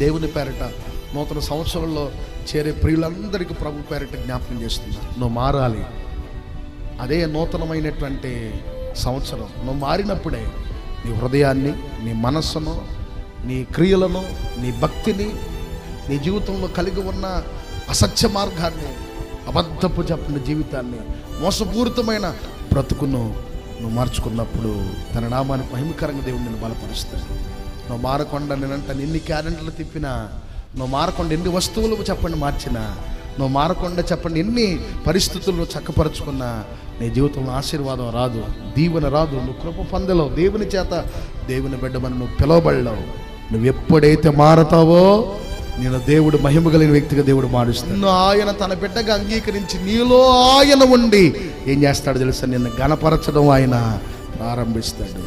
దేవుని పేరట నూతన సంవత్సరంలో చేరే ప్రియులందరికీ ప్రభు పేరట జ్ఞాపకం చేస్తున్నా, నువ్వు మారాలి. అదే నూతనమైనటువంటి సంవత్సరం. నువ్వు మారినప్పుడే నీ హృదయాన్ని, నీ మనస్సును, నీ క్రియలను, నీ భక్తిని, నీ జీవితంలో కలిగి ఉన్న అసత్య మార్గాన్ని, అబద్ధపు చెప్పిన జీవితాన్ని, మోసపూరితమైన బ్రతుకును నువ్వు మార్చుకున్నప్పుడు తన నామానికి మహిమకరంగా దేవుడు నిన్ను బలపరుస్తాడు. నువ్వు మారకుండా నేనంట ఎన్ని క్యాలెండర్లు తిప్పినా, నువ్వు మారకుండా ఎన్ని వస్తువులు చెప్పండి మార్చినా, నువ్వు మారకుండా చెప్పండి ఎన్ని పరిస్థితులను చక్కపరుచుకున్నా నీ జీవితంలో ఆశీర్వాదం రాదు, దీవెన రాదు. నువ్వు కృప పొందలేవు, దేవుని చేత దేవుని బిడ్డమని నువ్వు పిలవబడలేవు. నువ్వు ఎప్పుడైతే మారతావో నేను దేవుడు మహిమ కలిగిన వ్యక్తిగా దేవుడు మారుస్తాడు. ఆయన తన బిడ్డగా అంగీకరించి నీలో ఆయన ఉండి ఏం చేస్తాడు తెలుసా, నిన్ను గణపరచడం ఆయన ప్రారంభిస్తాడు.